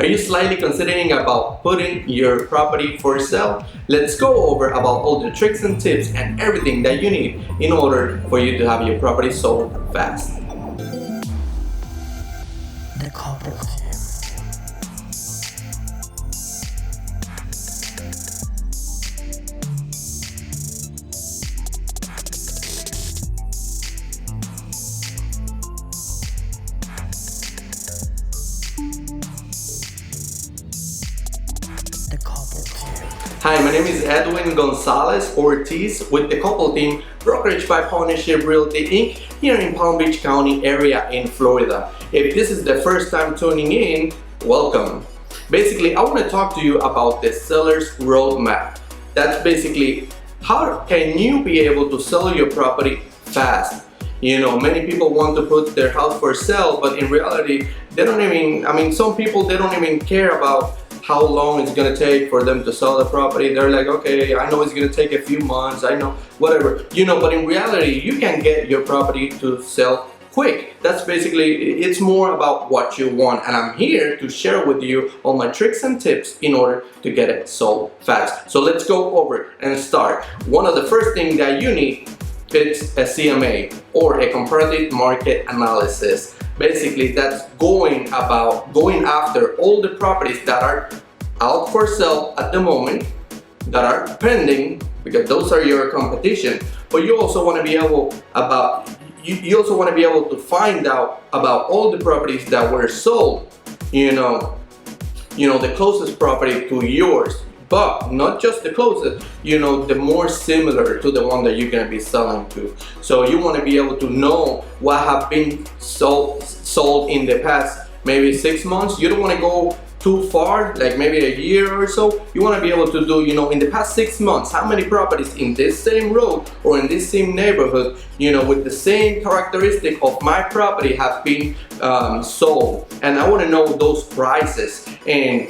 Are you slightly considering about putting your property for sale? Let's go over about all the tricks and tips and everything that you need in order for you to have your property sold fast. The couple team. Hi, my name is Edwin Gonzalez Ortiz with the couple team, brokerage by Partnership Realty Inc. here in Palm Beach County area in Florida. If this is the first time tuning in, welcome. Basically, I want to talk to you about the seller's roadmap. That's basically how can you be able to sell your property fast. You know, many people want to put their house for sale, but in reality, they don't even, some people, they don't even care about how long it's gonna take for them to sell the property. They're like, okay, I know it's gonna take a few months, I know, whatever. You know, but in reality, you can get your property to sell quick. That's basically, it's more about what you want. And I'm here to share with you all my tricks and tips in order to get it sold fast. So let's go over and start. One of the first things that you need is a CMA, or a comparative market analysis. Basically, that's going after all the properties that are out for sale at the moment, that are pending, because those are your competition. But you also want to be able to find out about all the properties that were sold. You know, the closest property to yours. But not just the closest, the more similar to the one that you're gonna be selling to. So you wanna be able to know what have been sold in the past, maybe 6 months. You don't wanna go too far, like maybe a year or so. You wanna be able to do, in the past 6 months, how many properties in this same road or in this same neighborhood, with the same characteristic of my property have been sold. And I wanna know those prices. And,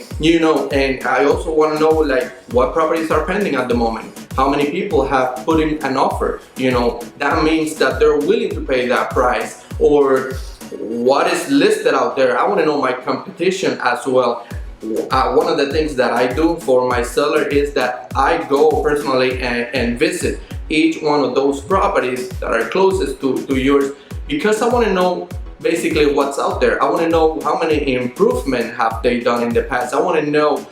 and I also wanna know like what properties are pending at the moment. How many people have put in an offer? That means that they're willing to pay that price. Or what is listed out there. I want to know my competition as well. One of the things that I do for my seller is that I go personally and visit each one of those properties that are closest to yours, because I want to know basically what's out there. I want to know how many improvement have they done in the past. I want to know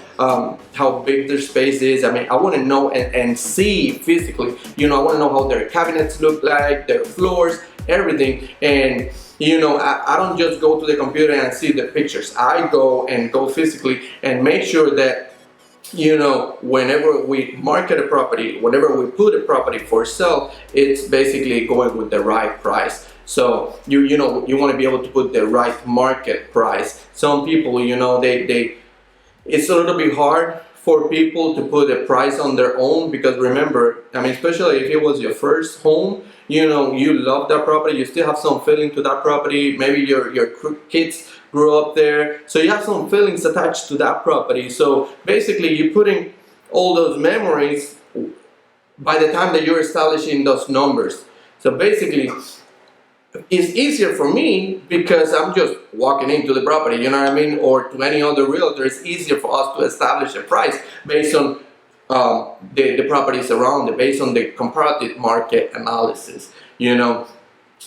how big their space is. I want to know and see physically. I want to know how their cabinets look like, their floors, everything. And I don't just go to the computer and see the pictures. I go physically and make sure that, whenever we market a property, whenever we put a property for sale, it's basically going with the right price. So you want to be able to put the right market price. Some people, it's a little bit hard for people to put a price on their own, because remember, especially if it was your first home, you love that property, you still have some feeling to that property, maybe your kids grew up there, so you have some feelings attached to that property. So basically you're putting all those memories by the time that you're establishing those numbers. So basically it's easier for me because I'm just walking into the property, or to any other realtor. It's easier for us to establish a price based on the properties around it, based on the comparative market analysis.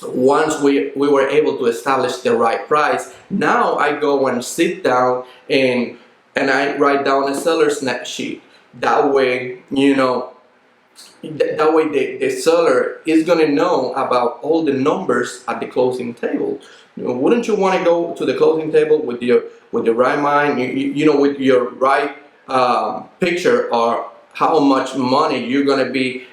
Once we were able to establish the right price, now I go and sit down and I write down a seller's net sheet. That way, the seller is going to know about all the numbers at the closing table. Wouldn't you want to go to the closing table with your right mind, with your right picture, or how much money you're going to be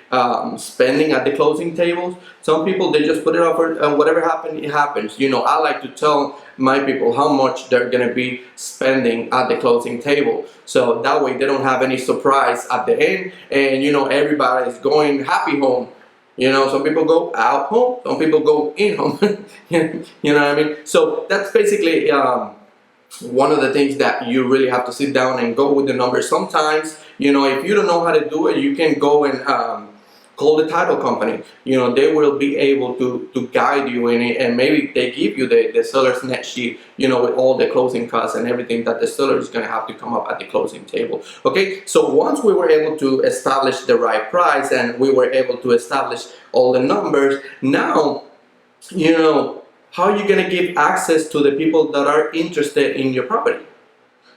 spending at the closing tables? Some people, they just put it up and whatever happens, it happens. I like to tell my people how much they're going to be spending at the closing table, so that way they don't have any surprise at the end, and everybody is going happy home. Some people go out home, some people go in home. You know what I mean? So that's basically one of the things that you really have to sit down and go with the numbers. Sometimes, if you don't know how to do it, you can go and call the title company. They will be able to guide you in it, and maybe they give you the seller's net sheet, with all the closing costs and everything that the seller is going to have to come up at the closing table. Okay, so once we were able to establish the right price and we were able to establish all the numbers, now, how are you going to give access to the people that are interested in your property?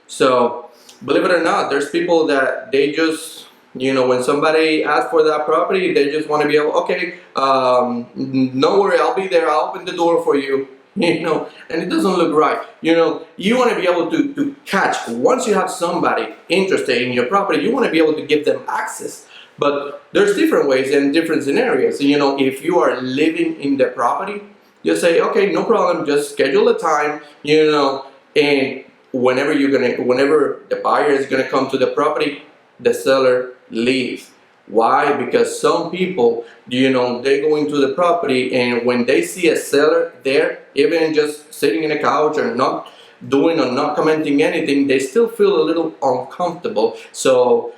So, believe it or not, there's people that they just, when somebody asks for that property, they just want to be able, okay, no worry, I'll be there, I'll open the door for you, and it doesn't look right. You want to be able to catch, once you have somebody interested in your property, you want to be able to give them access. But there's different ways and different scenarios. If you are living in the property, you say, okay, no problem, just schedule a time, and whenever the buyer is gonna come to the property, the seller leaves. Why? Because some people, they go into the property, and when they see a seller there, even just sitting in a couch or not doing or not commenting anything, they still feel a little uncomfortable. So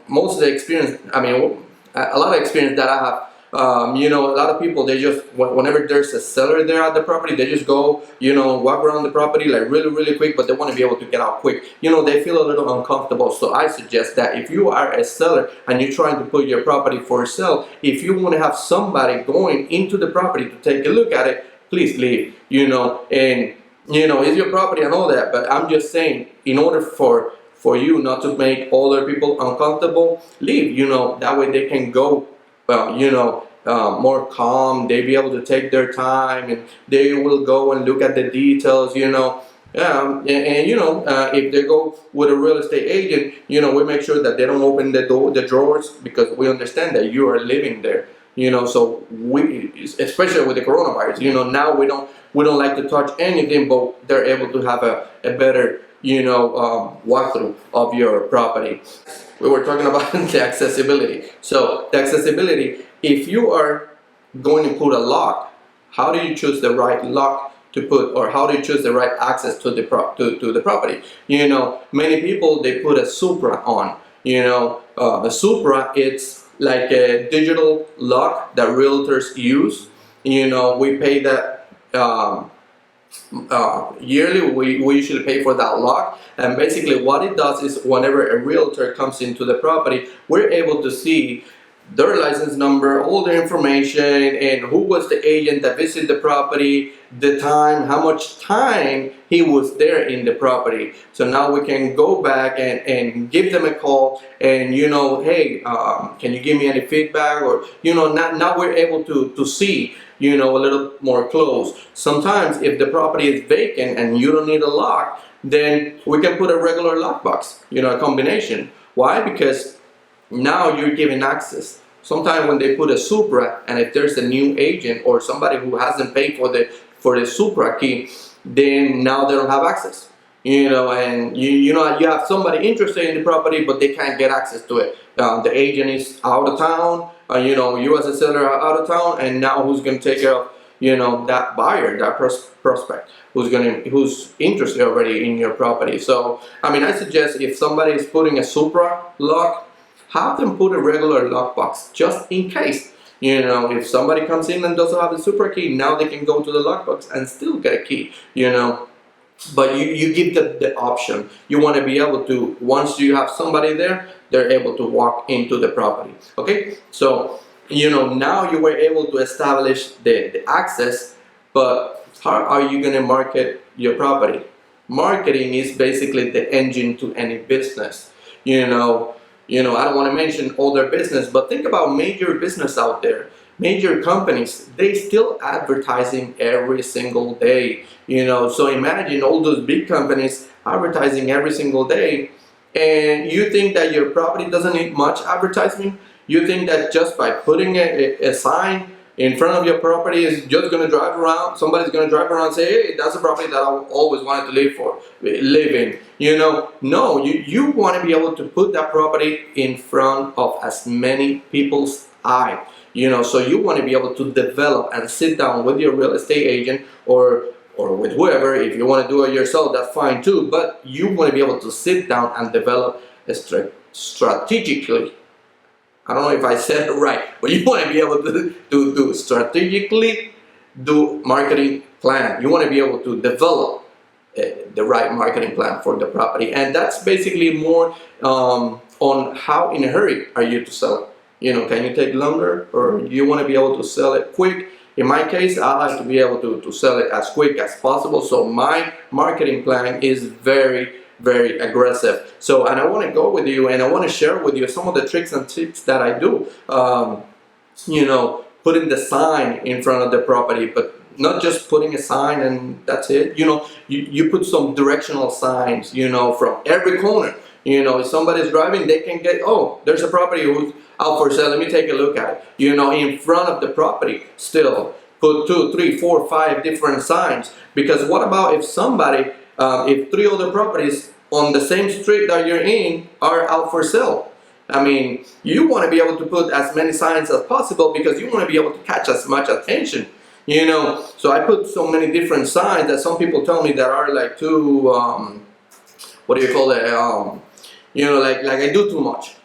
most of the experience, a lot of experience that I have, a lot of people, they just, whenever there's a seller there at the property, they just go, walk around the property like really, really quick, but they want to be able to get out quick. They feel a little uncomfortable. So I suggest that if you are a seller and you're trying to put your property for sale, if you want to have somebody going into the property to take a look at it, please leave, and, it's your property and all that, but I'm just saying, in order for you not to make other people uncomfortable, leave, that way they can go, more calm. They be able to take their time, and they will go and look at the details, if they go with a real estate agent, we make sure that they don't open the drawers, because we understand that you are living there, so we, especially with the coronavirus, now we don't like to touch anything, but they're able to have a better walkthrough of your property. We were talking about the accessibility. So the accessibility, if you are going to put a lock, how do you choose the right lock to put, or how do you choose the right access to the property? Many people, they put a Supra on. A Supra, it's like a digital lock that realtors use. We pay that yearly. We usually pay for that lock, and basically what it does is, whenever a realtor comes into the property, we're able to see their license number, all the information, and who was the agent that visited the property, the time, how much time he was there in the property. So now we can go back and give them a call, and hey, can you give me any feedback, or now we're able to see a little more close. Sometimes if the property is vacant and you don't need a lock, then we can put a regular lockbox, a combination. Why? Because now you're giving access. Sometimes when they put a Supra, and if there's a new agent or somebody who hasn't paid for the Supra key, then now they don't have access. And you have somebody interested in the property, but they can't get access to it. The agent is out of town. You as a seller are out of town, and now who's going to take care of that buyer, that prospect who's interested already in your property? So I suggest, if somebody is putting a Supra lock, have them put a regular lockbox, just in case. If somebody comes in and doesn't have a Supra key, now they can go to the lockbox and still get a key. But you give the option. You want to be able to, once you have somebody there, they're able to walk into the property. Okay, so now you were able to establish the access, but how are you going to market your property? Marketing is basically the engine to any business. I don't want to mention other business, but think about major business out there. Major companies, they still advertising every single day. So imagine all those big companies advertising every single day, and you think that your property doesn't need much advertising? You think that just by putting a sign in front of your property is just going to drive around, somebody's going to drive around and say, hey, that's a property that I always wanted to live in. No, you want to be able to put that property in front of as many people's eye. So you want to be able to develop and sit down with your real estate agent, or with whoever. If you want to do it yourself, that's fine too, but you want to be able to sit down and develop strategically I don't know if I said it right, but you want to be able to strategically do marketing plan. You want to be able to develop the right marketing plan for the property, and that's basically more on how in a hurry are you to sell it. You know, can you take longer, or you want to be able to sell it quick? In my case, I like to be able to sell it as quick as possible, so my marketing plan is very aggressive. So, and I want to go with you and I want to share with you some of the tricks and tips that I do. You know, putting the sign in front of the property, but not just putting a sign and that's it. You know, you put some directional signs, you know, from every corner. You know, if somebody's driving, they can get, oh, there's a property who's out for sale, let me take a look at it. You know, in front of the property still. Put 2, 3, 4, 5 different signs. Because what about if somebody, if 3 other properties on the same street that you're in are out for sale? I mean, you want to be able to put as many signs as possible because you want to be able to catch as much attention. You know, so I put so many different signs that some people tell me that are like too, what do you call it? You know, like I do too much.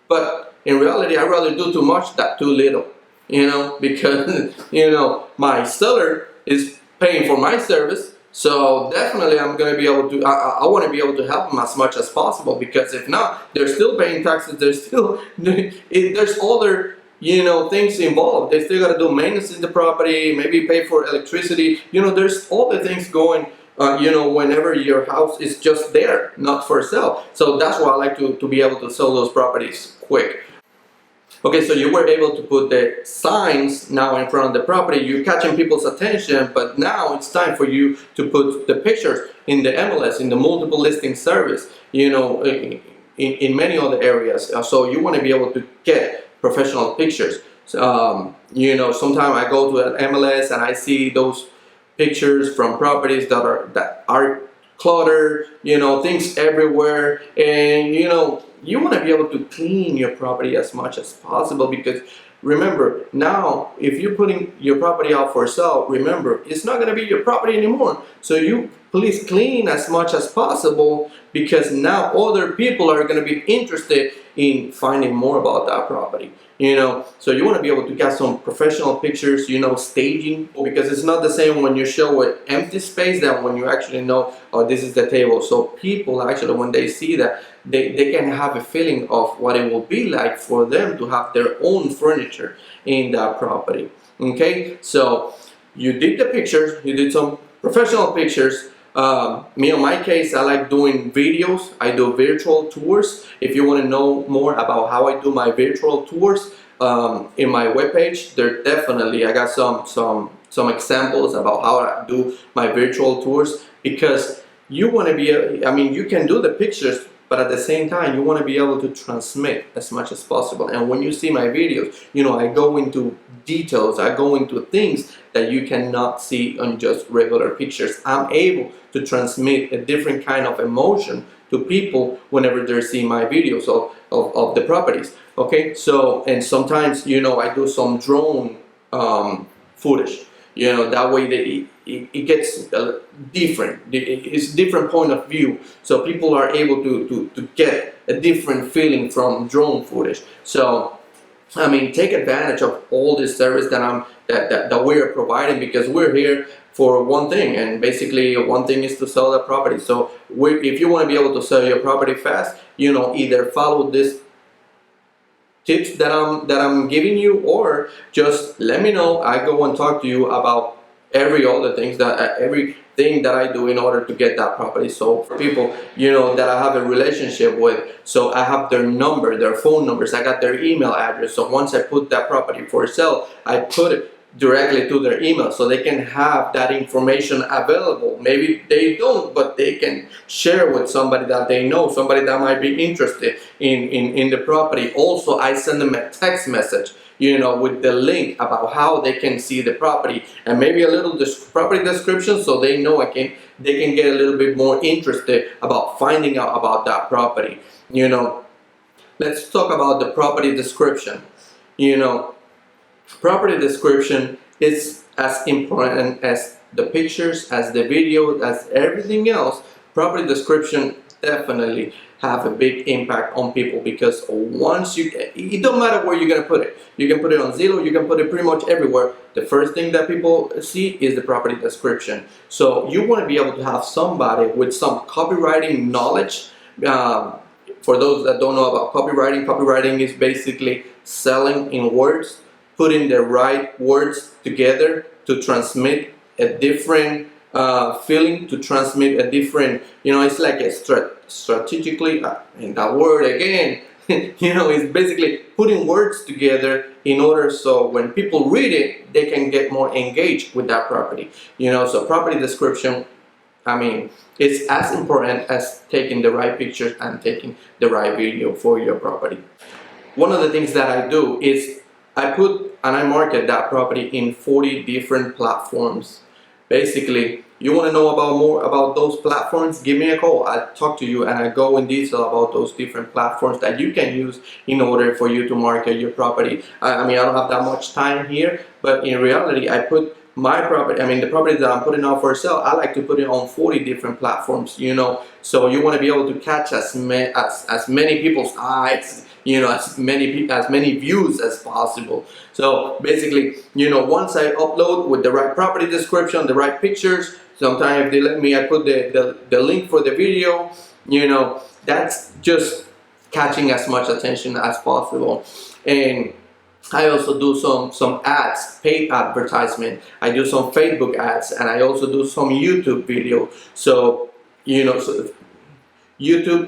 But in reality, I'd rather do too much than too little. You know, because, you know, my seller is paying for my service, so definitely I'm going to be able to, I want to be able to help them as much as possible, because if not, they're still paying taxes, there's still, there's other, you know, things involved. They still got to do maintenance in the property, maybe pay for electricity, you know, there's all the things going, you know, whenever your house is just there, not for sale. So that's why I like to be able to sell those properties quick. Okay, so you were able to put the signs now in front of the property, you're catching people's attention, but now it's time for you to put the pictures in the MLS, in the multiple listing service, you know, in many other areas. So you want to be able to get professional pictures. You know, sometimes I go to an MLS and I see those pictures from properties that are cluttered, you know, things everywhere, and you know, you want to be able to clean your property as much as possible, because remember, now if you're putting your property out for sale, remember, it's not going to be your property anymore. So you please clean as much as possible, because now other people are going to be interested in finding more about that property. You know, so you want to be able to get some professional pictures, you know, staging, because it's not the same when you show an empty space than when you actually know, oh, this is the table. So people actually, when they see that, they can have a feeling of what it will be like for them to have their own furniture in that property. Okay, so you did the pictures, you did some professional pictures. Me, in my case, I like doing videos. I do virtual tours. If you want to know more about how I do my virtual tours, in my webpage, there definitely I got some examples about how I do my virtual tours, because you want to be, I mean, you can do the pictures, but at the same time, you want to be able to transmit as much as possible. And when you see my videos, you know, I go into details, I go into things that you cannot see on just regular pictures. I'm able to transmit a different kind of emotion to people whenever they're seeing my videos of the properties. Okay, so, and sometimes, you know, I do some drone footage. You know, that way it gets different. It's different point of view, so people are able to get a different feeling from drone footage. So, I mean, take advantage of all this service that we're providing, because we're here for one thing, and basically one thing is to sell the property. So, if you want to be able to sell your property fast, you know, either follow this tips that I'm giving you, or just let me know. I go and talk to you about everything that I do in order to get that property sold. For people, you know, that I have a relationship with, so I have their number, their phone numbers, I got their email address. So once I put that property for sale, I put it directly to their email, so they can have that information available. Maybe they don't, but they can share with somebody that they know, somebody that might be interested in the property. Also, I send them a text message, you know, with the link about how they can see the property, and maybe a little property description, so they know they can get a little bit more interested about finding out about that property. You know, let's talk about the property description. You know, property description is as important as the pictures, as the video, as everything else. Property description definitely have a big impact on people, because once it don't matter where you're gonna put it. You can put it on Zillow, you can put it pretty much everywhere. The first thing that people see is the property description. So you want to be able to have somebody with some copywriting knowledge. For those that don't know about copywriting is basically selling in words, putting the right words together to transmit a different feeling, to transmit a different, it's like a strategically, and that word again, it's basically putting words together in order so when people read it, they can get more engaged with that property. So property description, it's as important as taking the right pictures and taking the right video for your property. One of the things that I do is I put and I market that property in 40 different platforms. Basically, you want to know more about those platforms, give me a call. I talk to you and I go in detail about those different platforms that you can use in order for you to market your property. I don't have that much time here, but in reality, I put my property, the property that I'm putting out for sale, I like to put it on 40 different platforms, so you want to be able to catch as many people's eyes, as many views as possible. So basically, once I upload with the right property description, the right pictures, sometimes if they let me, I put the link for the video, that's just catching as much attention as possible. And I also do some ads, paid advertisement. I do some Facebook ads, and I also do some YouTube video. So, YouTube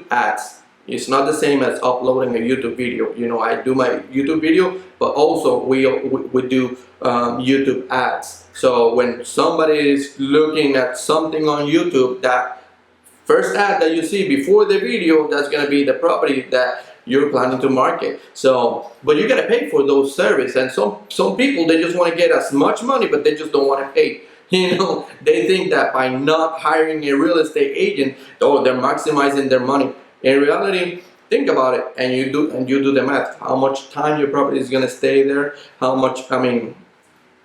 ads, it's not the same as uploading a YouTube video. I do my YouTube video, but also we do YouTube ads. So when somebody is looking at something on YouTube, that first ad that you see before the video, that's gonna be the property that you're planning to market. So, but you gotta pay for those services, and some people, they just want to get as much money, but they just don't want to pay. They think that by not hiring a real estate agent, they're maximizing their money. In reality, think about it, and you do the math. How much time your property is gonna stay there? How much?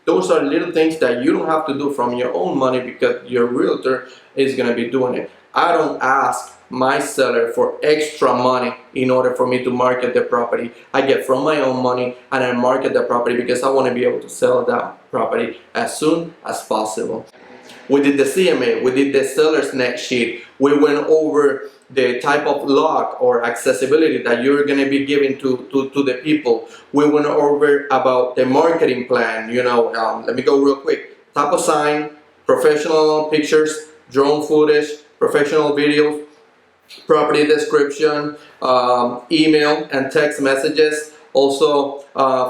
Those are little things that you don't have to do from your own money, because your realtor is gonna be doing it. I don't ask my seller for extra money in order for me to market the property. I get from my own money and I market the property because I want to be able to sell that property as soon as possible. We did the CMA, we did the seller's net sheet, we went over the type of lock or accessibility that you're going to be giving to the people. We went over about the marketing plan, let me go real quick. Type of sign, professional pictures, drone footage, professional videos, property description, email and text messages. Also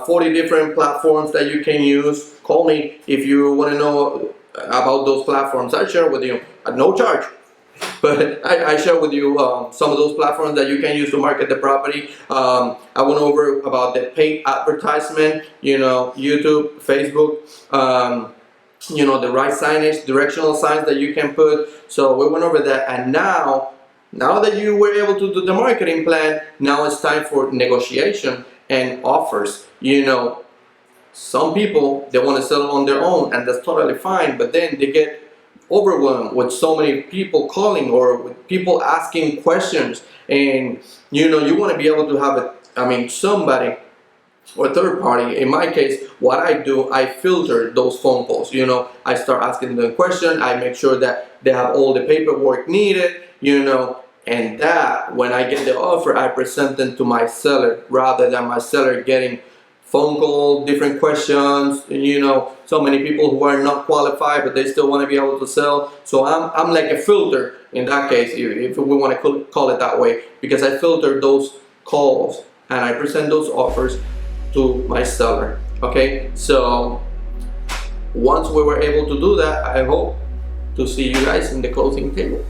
40 different platforms that you can use. Call me if you want to know about those platforms. I share with you at no charge, but I share with you some of those platforms that you can use to market the property. I went over about the paid advertisement, YouTube, Facebook, the right signage, directional signs that you can put. So we went over that, and now that you were able to do the marketing plan, now it's time for negotiation and offers. Some people, they want to sell on their own, and that's totally fine, but then they get overwhelmed with so many people calling or with people asking questions, and you want to be able to have somebody or third party. In my case, what I do, I filter those phone calls. I start asking them a question, I make sure that they have all the paperwork needed, and that when I get the offer, I present them to my seller rather than my seller getting phone call, different questions, so many people who are not qualified but they still want to be able to sell. So I'm like a filter in that case, if we want to call it that way, because I filter those calls and I present those offers to my seller. Okay, so once we were able to do that, I hope to see you guys in the closing table.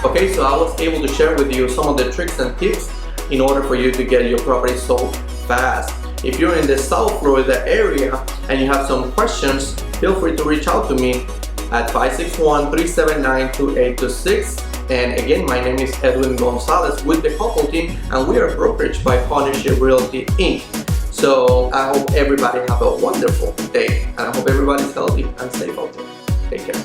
Okay, so I was able to share with you some of the tricks and tips in order for you to get your property sold fast. If you're in the South Florida area and you have some questions, feel free to reach out to me at 561-379-2826. And again, my name is Edwin Gonzalez with the Couple Team, and we are brokerage by Partnership Realty Inc. So I hope everybody have a wonderful day, and I hope everybody's healthy and safe out there. Take care.